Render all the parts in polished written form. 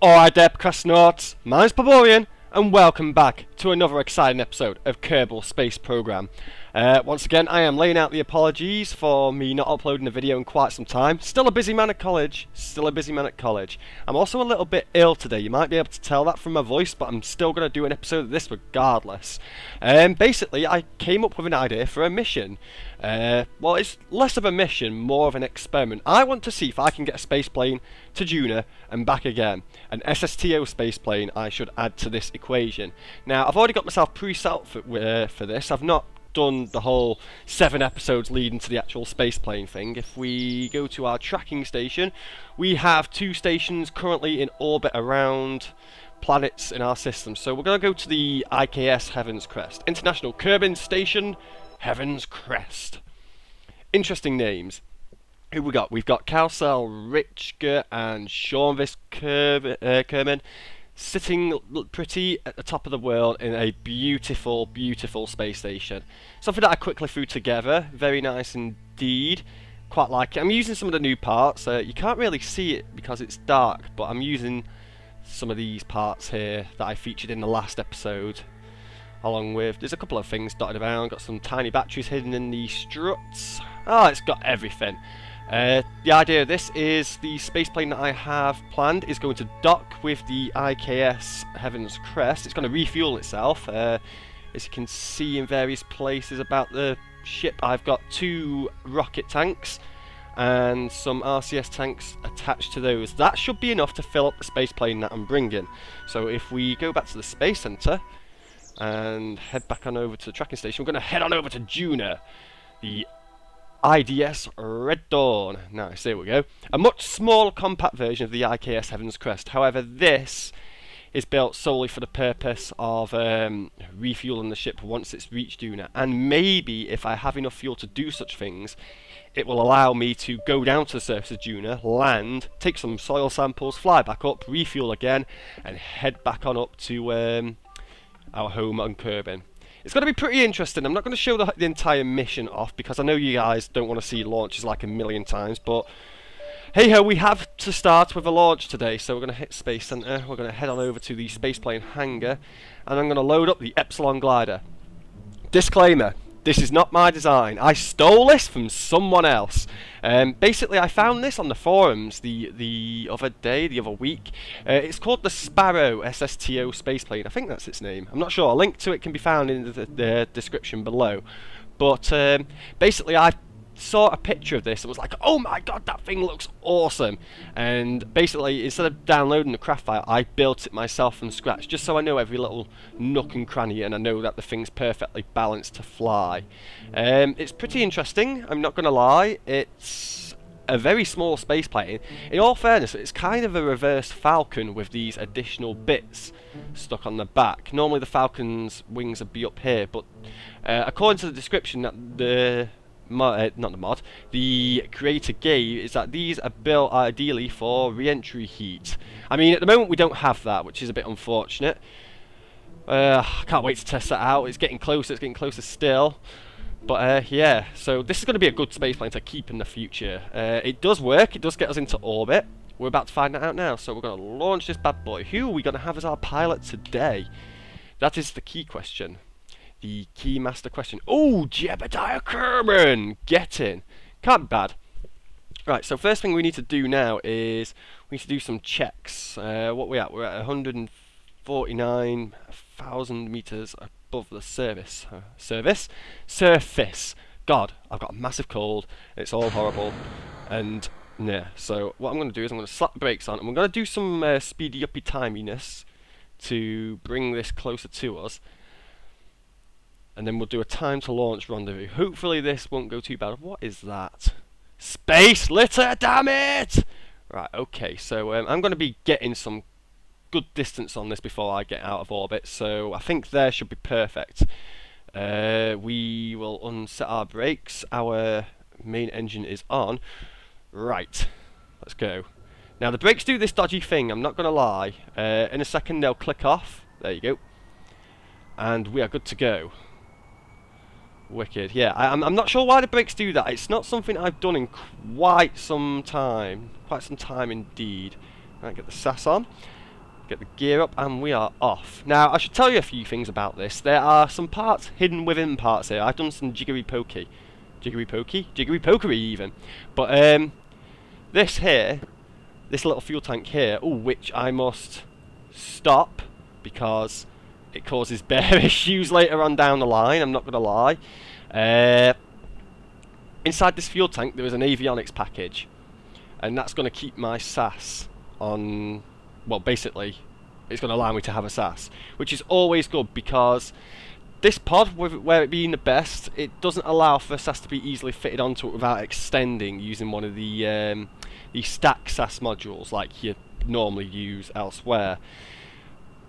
Alright there, Procrastinauts, mine's Pleborian, and welcome back to another exciting episode of Kerbal Space Program. Once again, I am laying out the apologies for me not uploading a video in quite some time. Still a busy man at college, I'm also a little bit ill today. You might be able to tell that from my voice, but I'm still going to do an episode of this regardless. Basically, I came up with an idea for a mission. Well, it's less of a mission, more of an experiment. I want to see if I can get a space plane to Juno and back again. An SSTO space plane I should add to this equation. Now, I've already got myself pre-set up for this. I've not done the whole 7 episodes leading to the actual space plane thing. If we go to our tracking station, we have 2 stations currently in orbit around planets in our system. So we're going to go to the IKS Heaven's Crest. International Kerbal Station, Heaven's Crest. Interesting names. Who we got? We've got Kalsel, Richger and Seanvis Kerman sitting pretty at the top of the world in a beautiful, beautiful space station. Something that I quickly threw together. Very nice indeed. Quite like it. I'm using some of the new parts. You can't really see it because it's dark, but I'm using some of these parts here that I featured in the last episode. Along with, there's a couple of things dotted around. Got some tiny batteries hidden in the struts. Oh, it's got everything. The idea of this is the space plane that I have planned is going to dock with the IKS Heaven's Crest. It's going to refuel itself. As you can see in various places about the ship, I've got 2 rocket tanks and some RCS tanks attached to those. That should be enough to fill up the space plane that I'm bringing. So if we go back to the Space Center and head back on over to the tracking station, we're going to head on over to Juno, the IDS Red Dawn. Nice, there we go. A much smaller compact version of the IKS Heaven's Crest. However, this is built solely for the purpose of refueling the ship once it's reached Juno. And maybe, if I have enough fuel to do such things, it will allow me to go down to the surface of Juno, land, take some soil samples, fly back up, refuel again, and head back on up to our home on Kerbin. It's going to be pretty interesting. I'm not going to show the entire mission off because I know you guys don't want to see launches like a million times, but hey ho, we have to start with a launch today. So we're going to hit Space Center, we're going to head on over to the spaceplane hangar, and I'm going to load up the Epsilon glider. Disclaimer, this is not my design. I stole this from someone else. Basically, I found this on the forums the other week. It's called the Sparrow SSTO spaceplane. I think that's its name. I'm not sure. A link to it can be found in the description below. But basically, I saw a picture of this and was like, oh my god, that thing looks awesome. And basically, instead of downloading the craft file, I built it myself from scratch, just so I know every little nook and cranny and I know that the thing's perfectly balanced to fly. It's pretty interesting, I'm not going to lie. It's a very small space plane. In all fairness, it's kind of a reverse Falcon with these additional bits stuck on the back. Normally the Falcon's wings would be up here, but according to the description that the creator gave, is that these are built ideally for re-entry heat. I mean, at the moment we don't have that, which is a bit unfortunate. I can't wait to test that out. It's getting closer still. But yeah, so this is going to be a good space plane to keep in the future. It does work, it does get us into orbit. We're about to find that out now, so we're going to launch this bad boy. Who are we going to have as our pilot today? That is the key question. The key master question. Oh, Jebediah Kerman! Get in. Can't be bad. Right, so first thing we need to do now is we need to do some checks. What we at? We're at 149,000 meters above the surface. God, I've got a massive cold. It's all horrible. And yeah, so what I'm going to do is I'm going to slap the brakes on and we're going to do some speedy uppy timiness to bring this closer to us. And then we'll do a time to launch rendezvous. Hopefully this won't go too bad. What is that? Space litter, damn it! Right, okay, so I'm going to be getting some good distance on this before I get out of orbit. So I think there should be perfect. We will unset our brakes. Our main engine is on. Right, let's go. Now the brakes do this dodgy thing, I'm not going to lie. In a second they'll click off. There you go. And we are good to go. Wicked. Yeah, I'm not sure why the brakes do that. It's not something I've done in quite some time. Quite some time indeed. Right, get the SAS on. Get the gear up and we are off. Now I should tell you a few things about this. There are some parts hidden within parts here. I've done some jiggery pokery even. But this here, this little fuel tank here, which I must stop because it causes bear issues later on down the line, I'm not going to lie. Inside this fuel tank there is an avionics package, and that's going to keep my SAS on, well, basically it's going to allow me to have a SAS, which is always good because this pod, where it being the best, it doesn't allow for a SAS to be easily fitted onto it without extending using one of the stack SAS modules like you normally use elsewhere.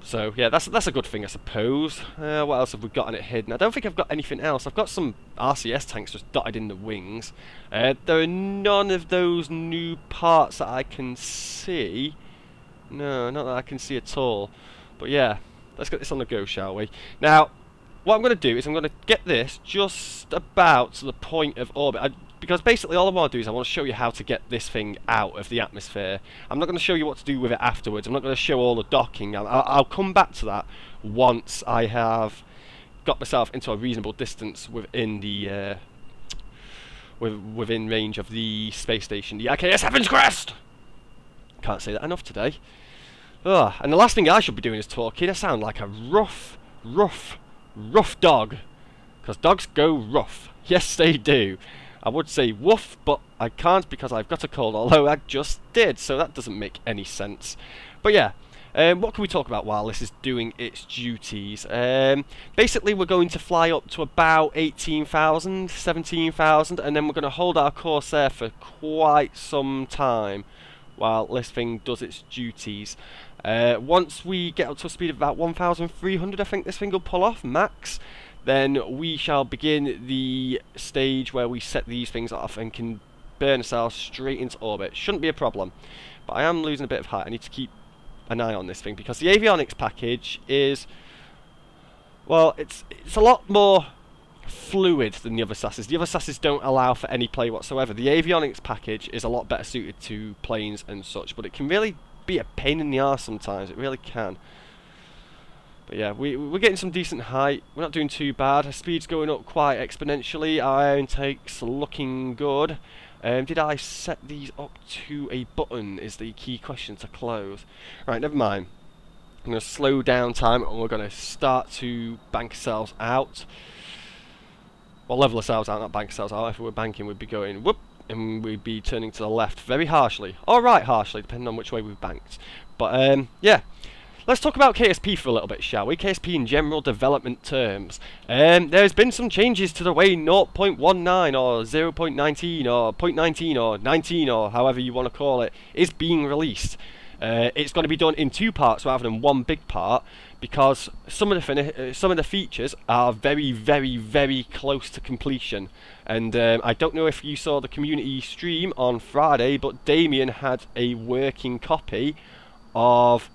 So yeah, that's a good thing, I suppose. What else have we got on it hidden? I don't think I've got anything else. I've got some RCS tanks just dotted in the wings. There are none of those new parts that I can see. No, not that I can see at all. But yeah, let's get this on the go, shall we? Now, what I'm going to do is I'm going to get this just about to the point of orbit. Because basically all I want to do is I want to show you how to get this thing out of the atmosphere. I'm not going to show you what to do with it afterwards. I'm not going to show all the docking. I'll come back to that once I have got myself into a reasonable distance within the within range of the space station, the IKS Heaven's Crest. Can't say that enough today. And the last thing I should be doing is talking. I sound like a rough dog, because dogs go rough. Yes, they do. I would say woof, but I can't because I've got a cold, although I just did, so that doesn't make any sense. But yeah, what can we talk about while this is doing its duties? Basically, we're going to fly up to about 18,000, 17,000, and then we're going to hold our course there for quite some time while this thing does its duties. Once we get up to a speed of about 1,300, I think this thing will pull off, max. Then we shall begin the stage where we set these things off and can burn ourselves straight into orbit. Shouldn't be a problem. But I am losing a bit of height. I need to keep an eye on this thing because the avionics package is, well, it's a lot more fluid than the other SASs. The other SASs don't allow for any play whatsoever. The avionics package is a lot better suited to planes and such, but it can really be a pain in the arse sometimes. It really can. But yeah, we're getting some decent height. We're not doing too bad. Our speed's going up quite exponentially. Our intake's looking good. Did I set these up to a button is the key question to close. Right, never mind. I'm going to slow down time and we're going to start to bank ourselves out. Well, level ourselves out, not bank ourselves out. If we were banking, we'd be going whoop, and we'd be turning to the left very harshly. Or right harshly, depending on which way we've banked. But yeah. Let's talk about KSP for a little bit, shall we? KSP in general development terms. There's been some changes to the way 0.19 or 0.19 or 0.19 or 19 or however you want to call it is being released. It's going to be done in two parts rather than one big part because some of the features are very close to completion. And I don't know if you saw the community stream on Friday, but Damien had a working copy of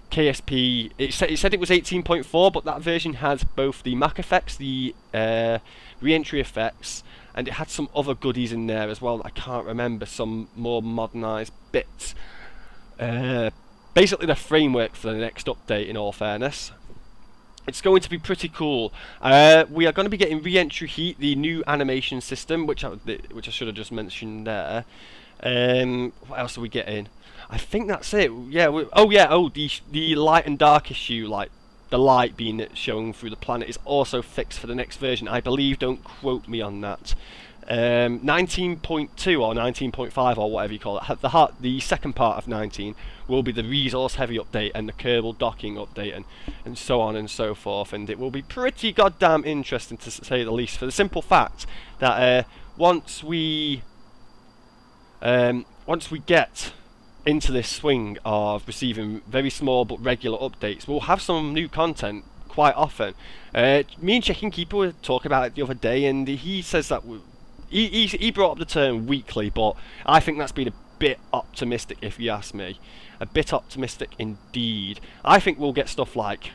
KSP. It said it was 18.4, but that version had both the Mach effects, the re-entry effects, and it had some other goodies in there as well that I can't remember, some more modernised bits. Basically the framework for the next update, in all fairness. It's going to be pretty cool. We are going to be getting re-entry heat, the new animation system, which I should have just mentioned there. What else are we getting? I think that's it. Yeah. The light and dark issue, like the light being shown through the planet, is also fixed for the next version, I believe. Don't quote me on that. 19.2 or 19.5 or whatever you call it. The second part of 19 will be the resource heavy update and the Kerbal docking update and so on and so forth. And it will be pretty goddamn interesting, to say the least, for the simple fact that once we get into this swing of receiving very small but regular updates, we'll have some new content quite often. Me and Chicken Keeper were talking about it the other day, and he says that he brought up the term weekly, but I think that's been a bit optimistic if you ask me. A bit optimistic indeed. I think we'll get stuff like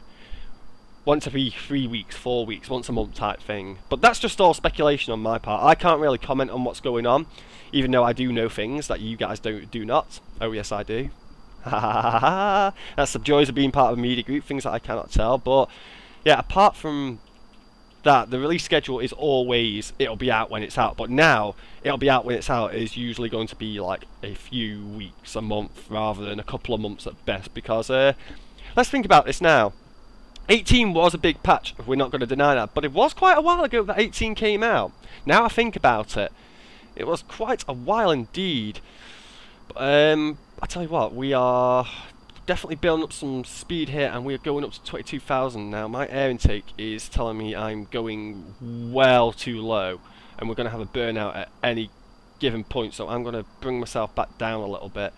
once every 3 weeks, 4 weeks, once a month type thing. But that's just all speculation on my part. I can't really comment on what's going on, even though I do know things that you guys do not. Oh yes, I do. That's the joys of being part of a media group, things that I cannot tell. But yeah, apart from that, the release schedule is always, it'll be out when it's out. But now, it'll be out when it's out is usually going to be like a few weeks, a month, rather than a couple of months at best. Because let's think about this now. 18 was a big patch, we're not going to deny that, but it was quite a while ago that 18 came out. Now I think about it, it was quite a while indeed. But, I tell you what, we are definitely building up some speed here, and we're going up to 22,000 now. My air intake is telling me I'm going well too low, and we're going to have a burnout at any given point, so I'm going to bring myself back down a little bit.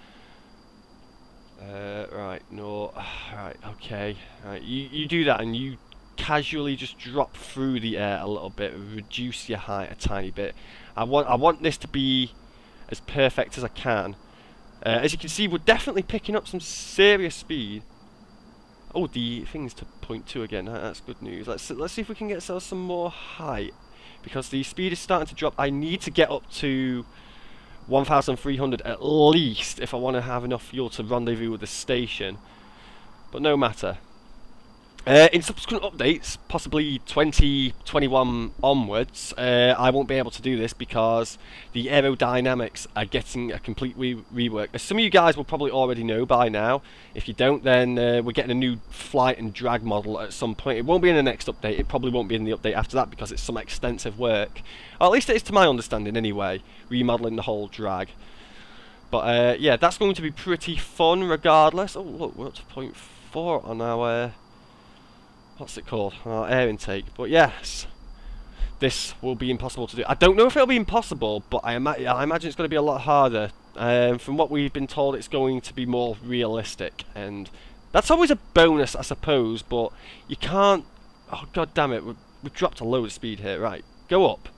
Right, no, right, okay, right, you do that, and you casually just drop through the air a little bit, reduce your height a tiny bit. I want this to be as perfect as I can. As you can see, we're definitely picking up some serious speed. Oh, the thing's to 0.2 again, that's good news. Let's see if we can get ourselves some more height, because the speed is starting to drop. I need to get up to 1,300 at least if I want to have enough fuel to rendezvous with the station, but no matter. In subsequent updates, possibly 2021 onwards, I won't be able to do this because the aerodynamics are getting a complete rework. As some of you guys will probably already know by now. If you don't, then we're getting a new flight and drag model at some point. It won't be in the next update, it probably won't be in the update after that because it's some extensive work. Or at least it is to my understanding anyway, remodelling the whole drag. But yeah, that's going to be pretty fun regardless. Oh look, we're up to 0.4 on our... what's it called? Our air intake. But yes, this will be impossible to do. I don't know if it'll be impossible, but I imagine it's going to be a lot harder. From what we've been told, it's going to be more realistic, and that's always a bonus, I suppose. But you can't. Oh god damn it! We've dropped a load of speed here. Right, go up.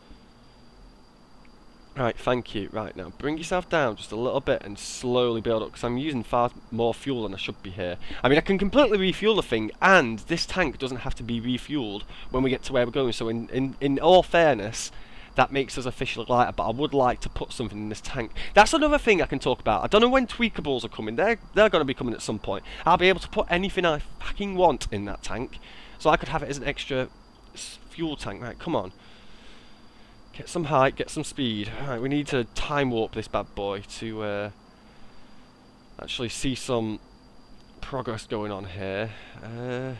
Right, thank you. Right, now bring yourself down just a little bit and slowly build up, because I'm using far more fuel than I should be here. I mean, I can completely refuel the thing, and this tank doesn't have to be refueled when we get to where we're going. So in all fairness, that makes us officially lighter, but I would like to put something in this tank. That's another thing I can talk about. I don't know when tweakables are coming. They're going to be coming at some point. I'll be able to put anything I fucking want in that tank, so I could have it as an extra fuel tank. Right, come on. Get some height, get some speed. Alright, we need to time warp this bad boy to actually see some progress going on here. You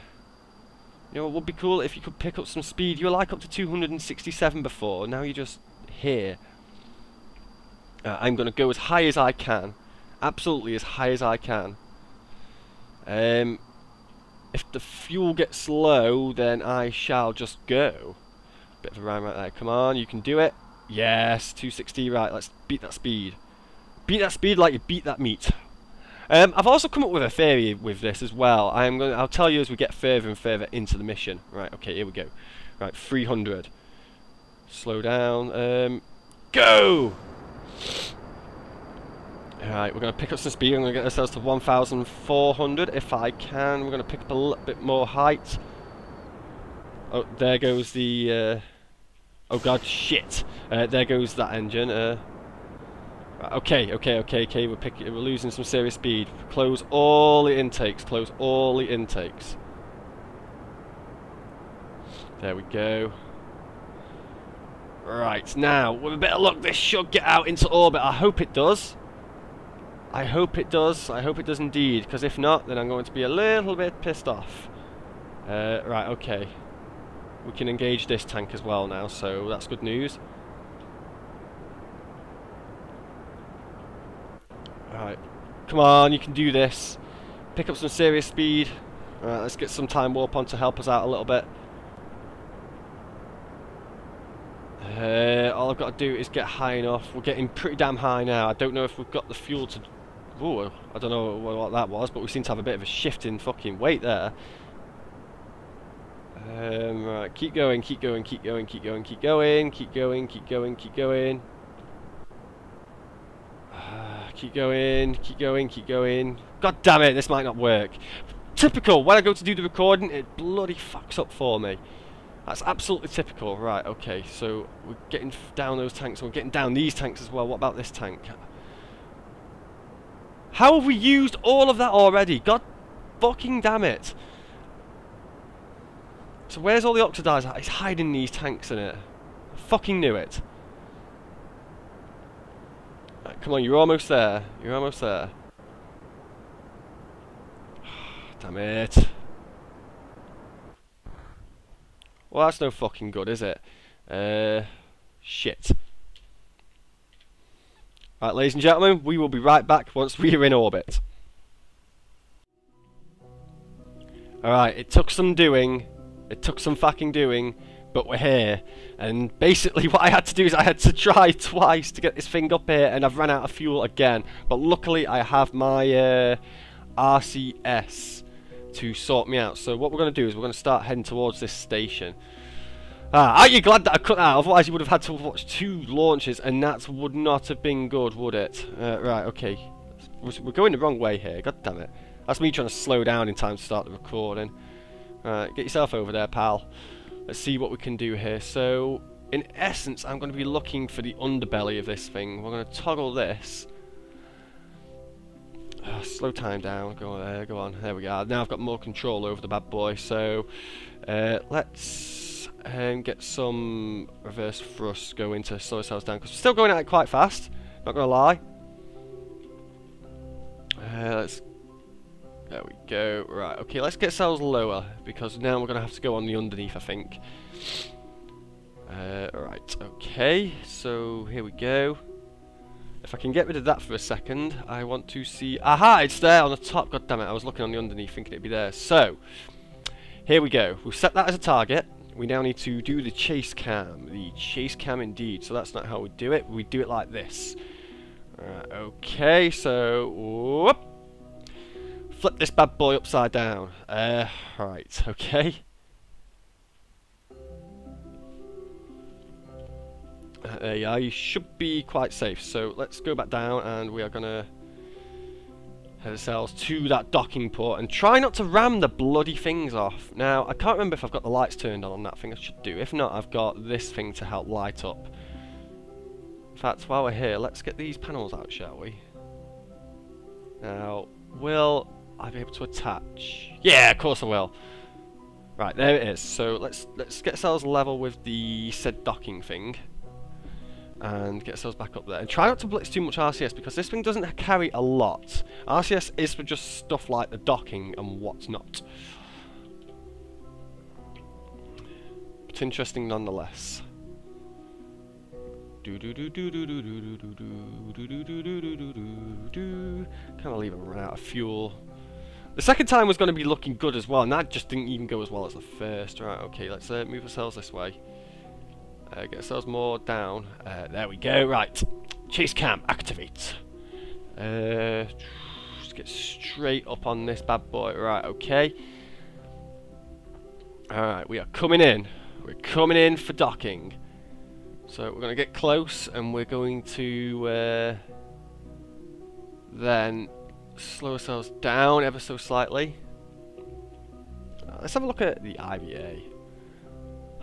know, it would be cool if you could pick up some speed. You were like up to 267 before, now you're just here. I'm going to go as high as I can. Absolutely as high as I can. If the fuel gets low, then I shall just go. Bit of a rhyme right there. Come on, you can do it. Yes, 260. Right, let's beat that speed. Beat that speed like you beat that meat. I've also come up with a theory with this as well. I'll tell you as we get further and further into the mission. Right, okay, here we go. Right, 300. Slow down. Go! Alright, we're going to pick up some speed. I'm going to get ourselves to 1,400 if I can. We're going to pick up a little bit more height. Oh, there goes the... oh god, shit. There goes that engine. Okay, we're losing some serious speed. Close all the intakes, close all the intakes. There we go. Right, now, with a bit of luck, this should get out into orbit. I hope it does. I hope it does. I hope it does indeed, because if not, then I'm going to be a little bit pissed off. Right, okay. We can engage this tank as well now, so that's good news. Alright, come on, you can do this. Pick up some serious speed. Alright, let's get some time warp on to help us out a little bit. All I've got to do is get high enough. We're getting pretty damn high now. I don't know if we've got the fuel to... Ooh, I don't know what that was, but we seem to have a bit of a shift in fucking weight there. Right, keep going, keep going, keep going, keep going, keep going, keep going, keep going, keep going. Keep going, keep going, keep going. God damn it, this might not work. Typical, when I go to do the recording, it bloody fucks up for me. That's absolutely typical. Right, okay, so we're getting down those tanks, we're getting down these tanks as well. What about this tank? How have we used all of that already? God fucking damn it. So where's all the oxidizer? It's hiding these tanks in it. I fucking knew it. Right, come on, you're almost there. You're almost there. Damn it. Well, that's no fucking good, is it? Shit. Right, ladies and gentlemen, we will be right back once we are in orbit. Alright, it took some doing. It took some fucking doing, but we're here. And basically what I had to do is I had to try twice to get this thing up here, and I've run out of fuel again. But luckily I have my RCS to sort me out. So what we're going to do is we're going to start heading towards this station. Aren't you glad that I cut that? Otherwise you would have had to watch 2 launches, and that would not have been good, would it? Right, okay. We're going the wrong way here, god damn it. That's me trying to slow down in time to start the recording. Right, get yourself over there, pal. Let's see what we can do here. So, in essence, I'm going to be looking for the underbelly of this thing. We're going to toggle this. Slow time down. Go on there, go on. There we go. Now I've got more control over the bad boy. So, let's get some reverse thrust going to slow ourselves down, because we're still going at it quite fast. Not going to lie. There we go. Right, okay, let's get ourselves lower, because now we're going to have to go on the underneath, I think. Right, okay, so here we go. If I can get rid of that for a second, I want to see... Aha, it's there on the top. God damn it, I was looking on the underneath thinking it'd be there. So, here we go. We've set that as a target. We now need to do the chase cam. The chase cam indeed. So that's not how we do it. We do it like this. Okay, so... Whoop. Flip this bad boy upside down. Right, okay. There you are, you should be quite safe. So let's go back down, and we are going to head ourselves to that docking port and try not to ram the bloody things off. Now, I can't remember if I've got the lights turned on that thing. I should do. If not, I've got this thing to help light up. In fact, while we're here, let's get these panels out, shall we? Now, will I be able to attach? Yeah, of course I will. Right, there it is. So let's get ourselves level with the said docking thing. And get ourselves back up there. And try not to blitz too much RCS, because this thing doesn't carry a lot. RCS is for just stuff like the docking and what's not. But interesting nonetheless. Kind of leave it run out of fuel. The second time was going to be looking good as well, and that just didn't even go as well as the first. Right, okay, let's move ourselves this way. Get ourselves more down. There we go. Right, chase cam activate. Just get straight up on this bad boy. Right, okay. Alright, we are coming in. We're coming in for docking. So we're going to get close, and we're going to then slow ourselves down ever so slightly. Let's have a look at the IVA.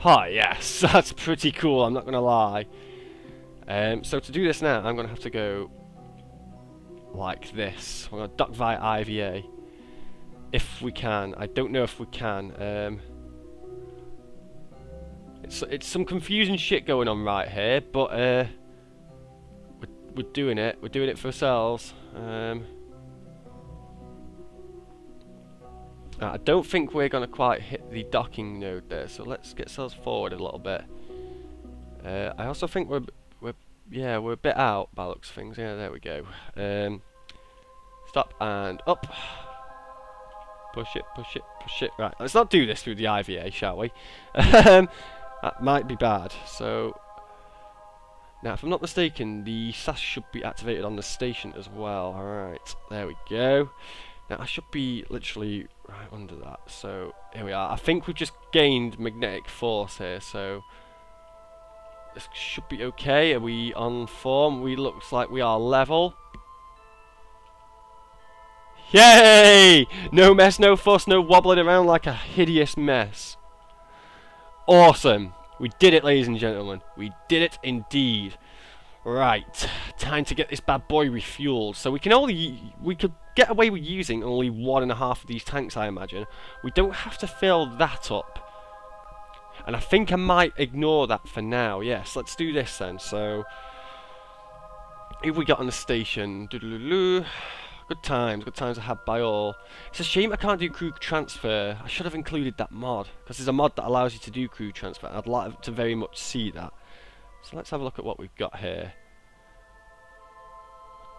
Oh yes, that's pretty cool, I'm not going to lie. So to do this now, I'm going to have to go like this. We're going to dock via IVA. If we can. I don't know if we can. It's some confusing shit going on right here, but we're doing it. We're doing it for ourselves. I don't think we're going to quite hit the docking node there, so let's get ourselves forward a little bit. I also think we're a bit out by the looks of things. Yeah, there we go. Stop and up. Push it, push it, push it. Right, let's not do this through the IVA, shall we? That might be bad. So now, if I'm not mistaken, the SAS should be activated on the station as well. Alright, there we go. Now I should be literally right under that. So here we are. I think we've just gained magnetic force here, so this should be okay. Are we on form? We looks like we are level. Yay! No mess, no fuss, no wobbling around like a hideous mess. Awesome. We did it, ladies and gentlemen. We did it indeed. Right, time to get this bad boy refueled. So we could get away with using only 1.5 of these tanks, I imagine. We don't have to fill that up. And I think I might ignore that for now. Yes, let's do this then. So, if we got on the station, good times I had by all. It's a shame I can't do crew transfer. I should have included that mod, because there's a mod that allows you to do crew transfer. I'd like to very much see that. So let's have a look at what we've got here.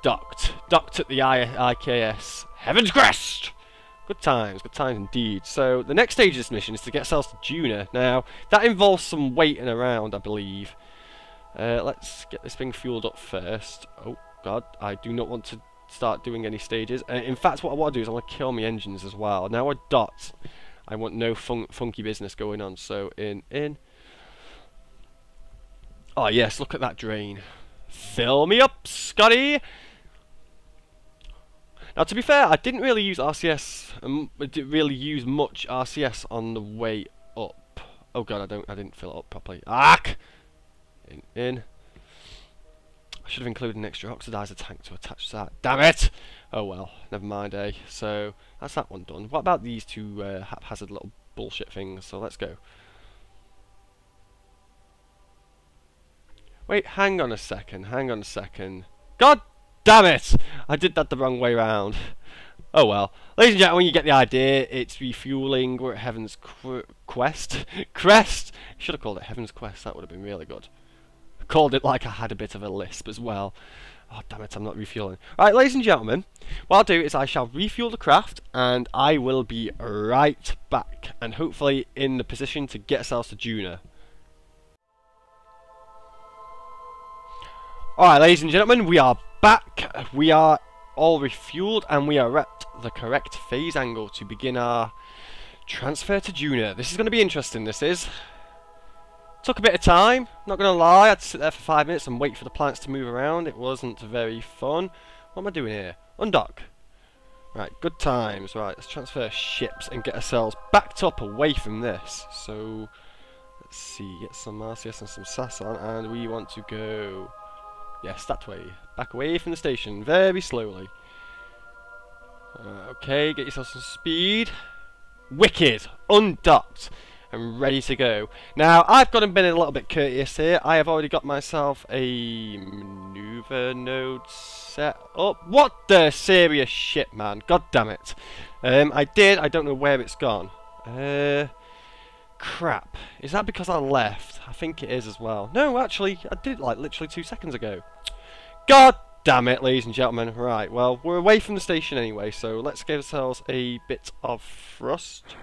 Docked at the IKS Heaven's Crest. Good times indeed. So the next stage of this mission is to get ourselves to Juna. Now that involves some waiting around, I believe. Let's get this thing fueled up first. Oh god, I do not want to start doing any stages. In fact, what I want to do is I want to kill my engines as well. Now we're docked. I want no funky business going on. So in. Oh yes, look at that drain. Fill me up, Scotty! Now to be fair, I didn't really use RCS, I didn't really use much RCS on the way up. Oh god, I didn't fill it up properly. Ark! In. I should have included an extra oxidizer tank to attach to that. Damn it! Oh well, never mind, eh? So, that's that one done. What about these two haphazard little bullshit things? So let's go. Wait, hang on a second. God damn it! I did that the wrong way round. Oh well. Ladies and gentlemen, you get the idea. It's refueling. We're at Heaven's Quest. Crest! Should have called it Heaven's Quest. That would have been really good. I called it like I had a bit of a lisp as well. Oh damn it, I'm not refueling. Right, ladies and gentlemen, what I'll do is I shall refuel the craft and I will be right back. And hopefully in the position to get ourselves to Juna. Alright, ladies and gentlemen, we are back. We are all refueled and we are at the correct phase angle to begin our transfer to Juna. This is going to be interesting, this is. Took a bit of time, not going to lie. I had to sit there for 5 minutes and wait for the planets to move around. It wasn't very fun. What am I doing here? Undock. Right, good times. Right, let's transfer ships and get ourselves backed up away from this. So, let's see, get some RCS and some SAS on, and we want to go... Yes, that way. Back away from the station, very slowly. Okay, get yourself some speed. Wicked! Undocked and ready to go. Now, I've got to be a little bit courteous here. I have already got myself a maneuver node set up. What the serious shit, man. God damn it. I don't know where it's gone. Crap. Is that because I left? I think it is as well. No, actually, I did like literally 2 seconds ago. God damn it, ladies and gentlemen. Right, well, we're away from the station anyway, so let's give ourselves a bit of thrust.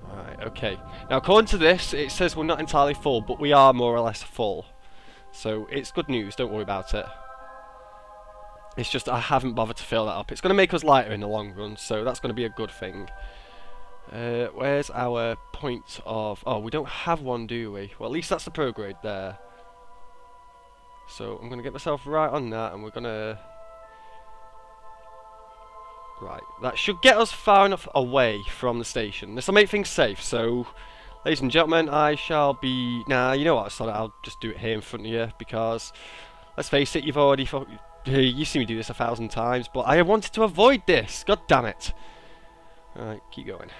Right, okay. Now, according to this, it says we're not entirely full, but we are more or less full. So, it's good news, don't worry about it. It's just I haven't bothered to fill that up. It's going to make us lighter in the long run, so that's going to be a good thing. Where's our point of... Oh, we don't have one, do we? Well, at least that's the prograde there. So, I'm going to get myself right on that, and we're going to... Right, that should get us far enough away from the station. This will make things safe, so... Ladies and gentlemen, I shall be... Nah, you know what, sorry, I'll just do it here in front of you, because... Let's face it, you've already... You've seen me do this 1,000 times, but I wanted to avoid this! God damn it! Alright, keep going.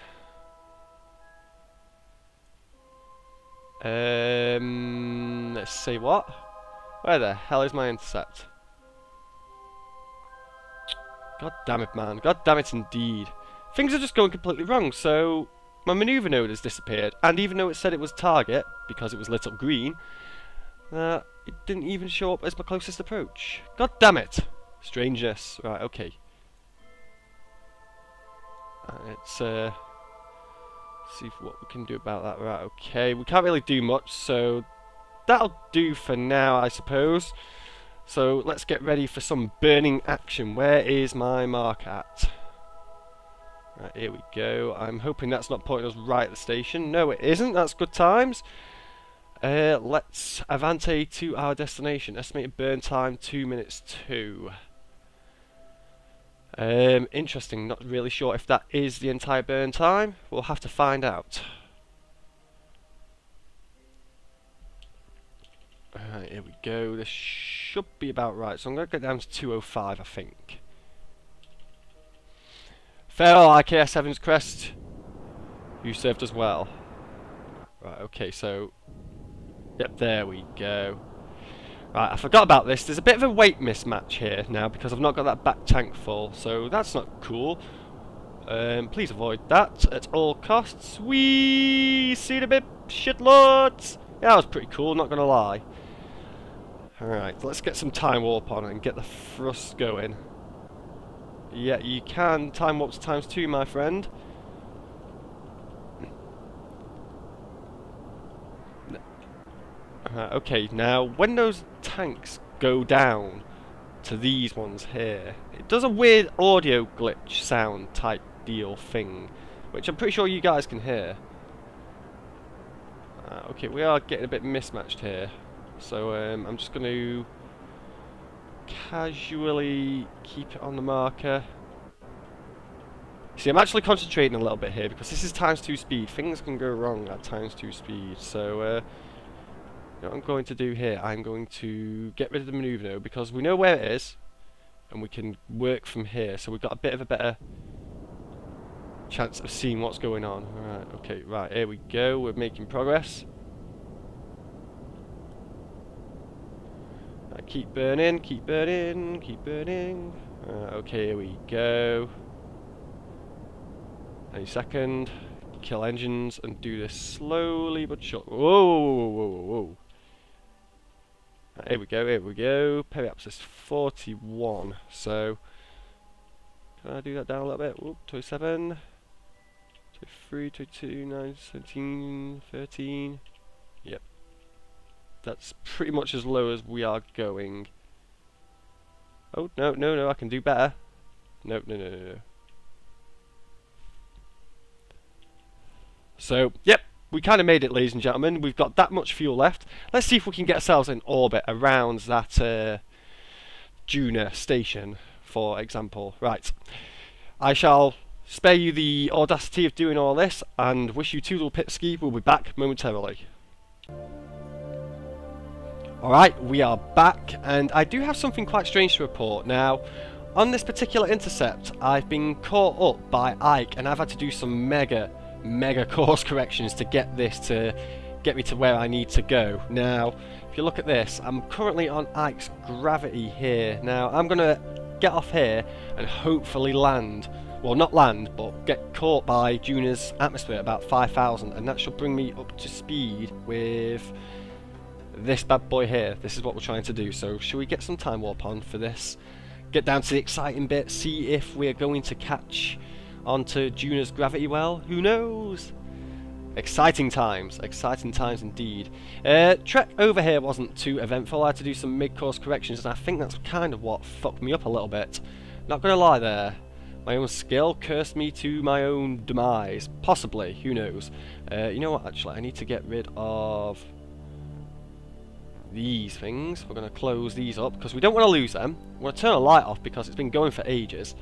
Let's see what? Where the hell is my intercept? God damn it, man. God damn it indeed. Things are just going completely wrong, so my maneuver node has disappeared, and even though it said it was target, because it was lit up green, it didn't even show up as my closest approach. God damn it. Strangeness. Right, okay. Let's see what we can do about that. Right, okay. We can't really do much, so that'll do for now, I suppose. So let's get ready for some burning action. Where is my mark at? Right, here we go. I'm hoping that's not pointing us right at the station. No, it isn't. That's good times. Let's avante to our destination. Estimated burn time 2 minutes 2. Interesting. Not really sure if that is the entire burn time. We'll have to find out. here we go. This should be about right. So I'm going to go down to 205, I think. Farewell, IKS Evans Crest. You served us well. Right, okay, so... Yep, there we go. Right, I forgot about this. There's a bit of a weight mismatch here now because I've not got that back tank full. So that's not cool. Please avoid that at all costs. Wee! See the bit shitloads! Yeah, that was pretty cool, not gonna lie. Alright, let's get some time warp on and get the thrust going. Yeah, you can time warp to ×2, my friend. Okay, now when those tanks go down to these ones here, it does a weird audio glitch sound type deal thing, which I'm pretty sure you guys can hear. Okay, we are getting a bit mismatched here, so I'm just going to casually keep it on the marker. See, I'm actually concentrating a little bit here because this is ×2 speed. Things can go wrong at ×2 speed, so what I'm going to do here, I'm going to get rid of the manoeuvre node because we know where it is and we can work from here, so we've got a bit of a better chance of seeing what's going on. Alright, okay, right, here we go, we're making progress. Right, keep burning, keep burning, keep burning. Okay, here we go. Any second, kill engines and do this slowly but surely. Whoa, whoa, whoa, whoa, whoa. Right, here we go, here we go. Periapsis 41, so can I do that down a little bit? Whoop, 27. 23, 22, 9, 17, 13. Yep. That's pretty much as low as we are going. Oh, no, no, no, I can do better. No, no, no, no, no. So, yep, we kind of made it, ladies and gentlemen. We've got that much fuel left. Let's see if we can get ourselves in orbit around that Juna station, for example. Right. I shall spare you the audacity of doing all this and wish you toodle pipski. We'll be back momentarily. Alright, we are back, and I do have something quite strange to report. Now, on this particular intercept, I've been caught up by Ike, and I've had to do some mega course corrections to get this to get me to where I need to go. Now, if you look at this, I'm currently on Ike's gravity here. Now, I'm going to get off here and hopefully land. Well, not land, but get caught by Juna's atmosphere at about 5,000, and that should bring me up to speed with this bad boy here. This is what we're trying to do. So, should we get some time warp on for this? Get down to the exciting bit, see if we're going to catch onto Juna's gravity well. Who knows? Exciting times indeed. Trek over here wasn't too eventful. I had to do some mid-course corrections, and I think that's kind of what fucked me up a little bit. Not gonna lie there. My own skill cursed me to my own demise. Possibly, who knows. You know what, actually, I need to get rid of these things. We're going to close these up because we don't want to lose them. We're going to turn a light off because it's been going for ages.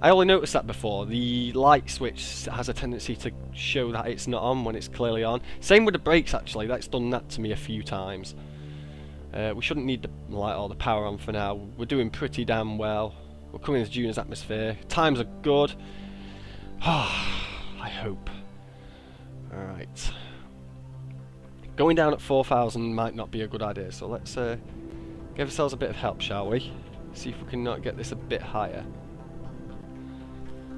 I only noticed that before. The light switch has a tendency to show that it's not on when it's clearly on. Same with the brakes, actually. That's done that to me a few times. We shouldn't need the light or the power on for now. We're doing pretty damn well. We're coming into Juna's atmosphere. Times are good. I hope. Alright. Going down at 4,000 might not be a good idea, so let's give ourselves a bit of help, shall we? See if we can not get this a bit higher.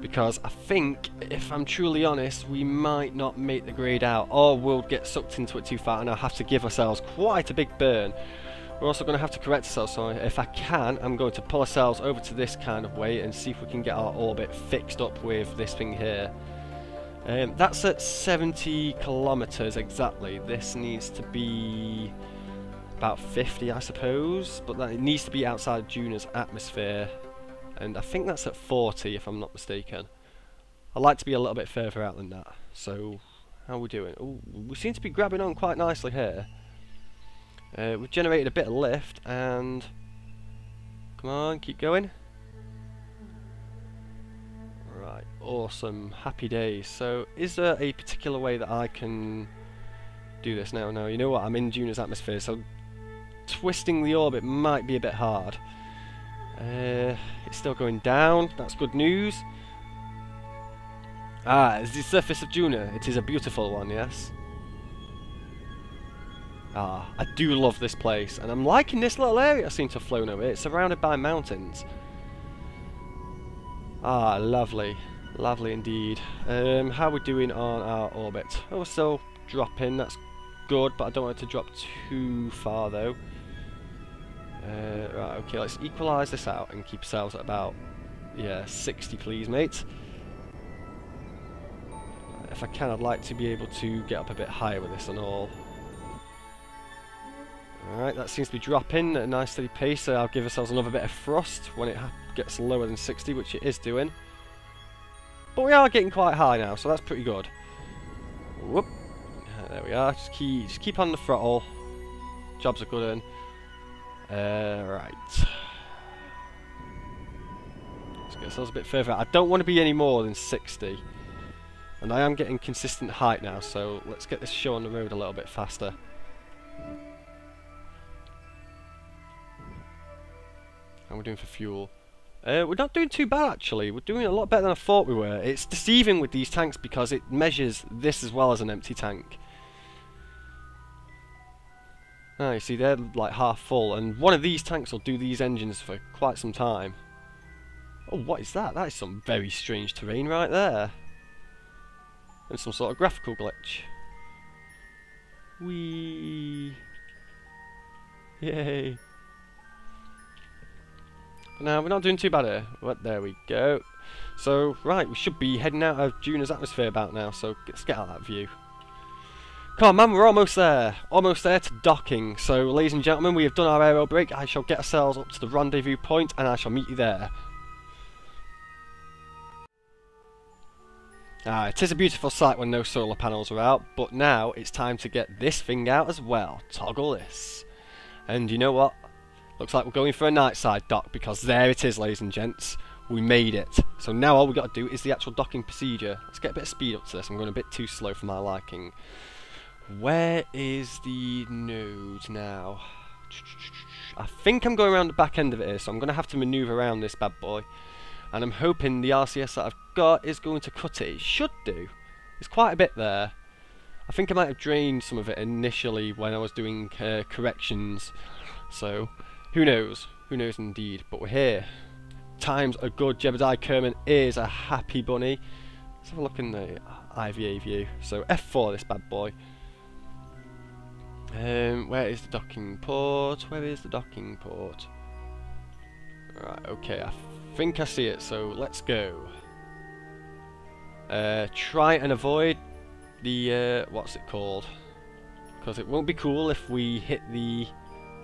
Because I think, if I'm truly honest, we might not make the grade out, or we'll get sucked into it too far and I'll have to give ourselves quite a big burn. We're also going to have to correct ourselves, so if I can, I'm going to pull ourselves over to this kind of way and see if we can get our orbit fixed up with this thing here. That's at 70 kilometers exactly. This needs to be about 50, I suppose, but that it needs to be outside Juna's atmosphere, and I think that's at 40 if I'm not mistaken. I'd like to be a little bit further out than that. So, how are we doing? Ooh, we seem to be grabbing on quite nicely here. We've generated a bit of lift, and come on, keep going. Right, awesome, happy days. So, is there a particular way that I can do this now? No, you know what, I'm in Juna's atmosphere, so twisting the orbit might be a bit hard. It's still going down. That's good news. Ah, it's the surface of Juno. It is a beautiful one, yes. Ah, I do love this place, and I'm liking this little area I seem to have flown over. It's surrounded by mountains. Ah, lovely. Lovely indeed. How are we doing on our orbit? Oh, we're still dropping. That's good, but I don't want it to drop too far, though. Right, okay, let's equalise this out and keep ourselves at about, yeah, 60, please, mate. If I can, I'd like to be able to get up a bit higher with this and all. Alright, that seems to be dropping at a nice steady pace, so I'll give ourselves another bit of thrust when it gets lower than 60, which it is doing. But we are getting quite high now, so that's pretty good. Whoop. There we are, just keep on the throttle. Job's a good one. Right. Let's get ourselves a bit further out. I don't want to be any more than 60. And I am getting consistent height now, so let's get this show on the road a little bit faster. How are we doing for fuel? We're not doing too bad, actually. We're doing a lot better than I thought we were. It's deceiving with these tanks because it measures this as well as an empty tank. Ah, you see, they're like half full, and one of these tanks will do these engines for quite some time. Oh, what is that? That is some very strange terrain right there. And some sort of graphical glitch. Whee! Yay! But now we're not doing too bad here. Well, there we go. So, right, we should be heading out of Juno's atmosphere about now, so let's get out of that view. Come on, man, we're almost there. Almost there to docking. So, ladies and gentlemen, we have done our aero brake. I shall get ourselves up to the rendezvous point, and I shall meet you there. Ah, it is a beautiful sight when no solar panels are out, but now it's time to get this thing out as well. Toggle this. And you know what? Looks like we're going for a night side dock, because there it is, ladies and gents. We made it. So now all we got to do is the actual docking procedure. Let's get a bit of speed up to this. I'm going a bit too slow for my liking. Where is the node now? I think I'm going around the back end of it here, so I'm going to have to manoeuvre around this bad boy. And I'm hoping the RCS that I've got is going to cut it. It should do. There's quite a bit there. I think I might have drained some of it initially when I was doing corrections. So, who knows? Who knows indeed. But we're here. Times are good. Jebediah Kerman is a happy bunny. Let's have a look in the IVA view. So, F4 this bad boy. Where is the docking port? Where is the docking port? Right, okay, I think I see it, so let's go. Try and avoid the, what's it called? Because it won't be cool if we hit the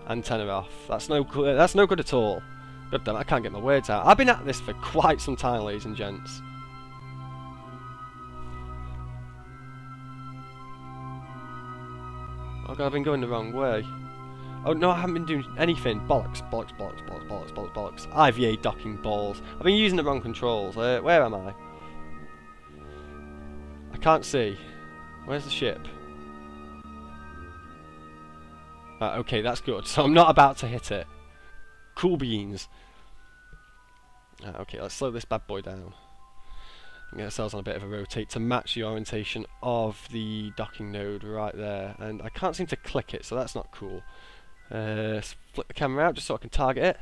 antenna off. That's no good at all. God damn it, I can't get my words out. I've been at this for quite some time, ladies and gents. Oh god, I've been going the wrong way. Oh no, I haven't been doing anything. Bollocks, bollocks, bollocks, bollocks, bollocks, bollocks, bollocks. IVA docking balls. I've been using the wrong controls. Where am I? I can't see. Where's the ship? Right, okay, that's good. So I'm not about to hit it. Cool beans. Right, okay, let's slow this bad boy down. And get ourselves on a bit of a rotate to match the orientation of the docking node right there. And I can't seem to click it, so that's not cool. Let's flip the camera out just so I can target it.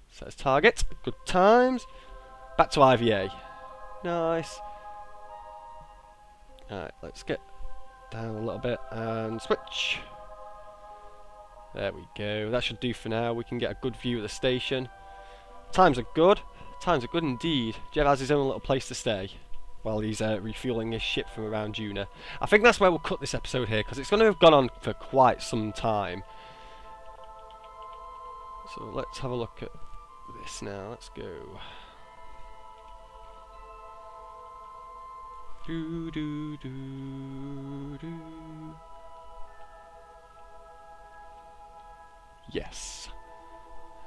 Says target. Good times. Back to IVA. Nice. Alright, let's get down a little bit and switch. There we go. That should do for now. We can get a good view of the station. Times are good. Times are good indeed. Jeb has his own little place to stay while he's refueling his ship from around Juno. I think that's where we'll cut this episode here, because it's going to have gone on for quite some time. So let's have a look at this now. Let's go. Do do do do. Yes.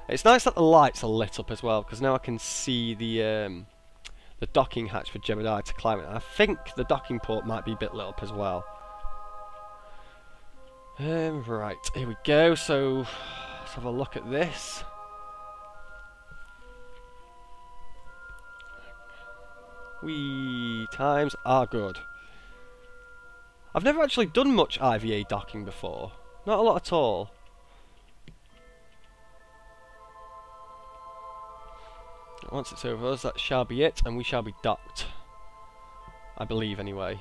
It's nice that the lights are lit up as well, because now I can see the docking hatch for Jebediah to climb it. I think the docking port might be a bit lit up as well. Right, here we go. So let's have a look at this. Times are good. I've never actually done much IVA docking before. Not a lot at all. Once it's over us, that shall be it, and we shall be docked. I believe, anyway.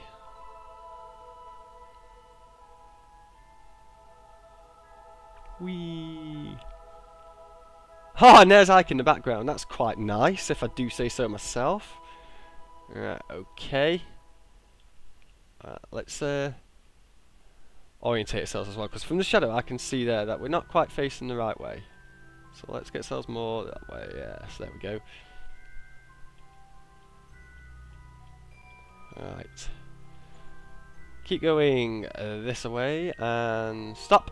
Whee! Oh, and there's Ike in the background. That's quite nice, if I do say so myself. Right, okay. Let's orientate ourselves as well, because from the shadow I can see there that we're not quite facing the right way. So let's get ourselves more that way. Yes, there we go. Right. Keep going this way and stop.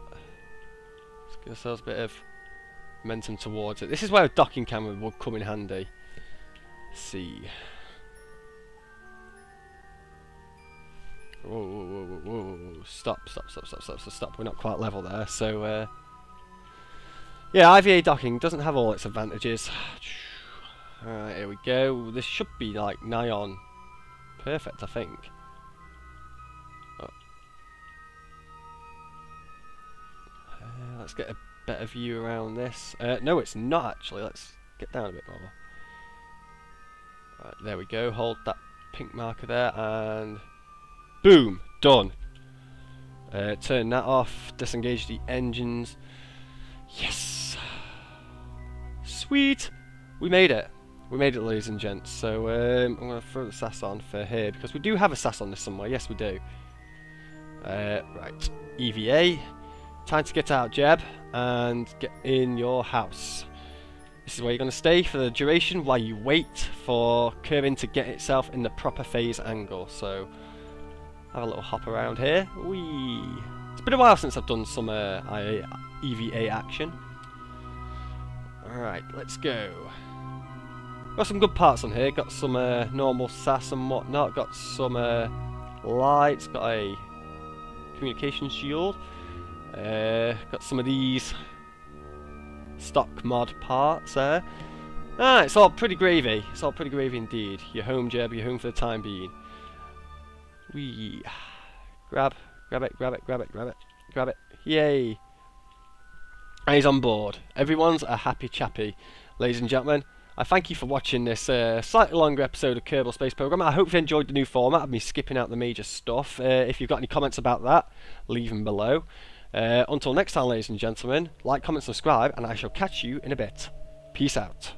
Let's give ourselves a bit of momentum towards it. This is where a docking camera would come in handy. Let's see. Whoa, whoa, whoa, whoa, whoa. Stop. We're not quite level there. So, yeah, IVA docking doesn't have all its advantages. Alright, here we go. This should be like nigh on perfect, I think. Oh. Let's get a better view around this. No, it's not actually. Let's get down a bit more. Right, there we go. Hold that pink marker there and boom! Done. Turn that off. Disengage the engines. Yes! Sweet! We made it. We made it, ladies and gents. So I'm going to throw the SAS on for here because we do have a SAS on this somewhere. Yes, we do. Right. EVA. Time to get out, Jeb, and get in your house. This is where you're going to stay for the duration while you wait for Kerbin to get itself in the proper phase angle. So have a little hop around here. Whee! It's been a while since I've done some EVA action. Alright, let's go. Got some good parts on here. Got some normal SAS and whatnot. Got some lights. Got a communication shield. Got some of these stock mod parts there. It's all pretty gravy. It's all pretty gravy indeed. You're home, Jeb. You're home for the time being. Wee. Grab it. Yay. And he's on board. Everyone's a happy chappy. Ladies and gentlemen, I thank you for watching this slightly longer episode of Kerbal Space Program. I hope you enjoyed the new format of me skipping out the major stuff. If you've got any comments about that, leave them below. Until next time, ladies and gentlemen, like, comment, subscribe, and I shall catch you in a bit. Peace out.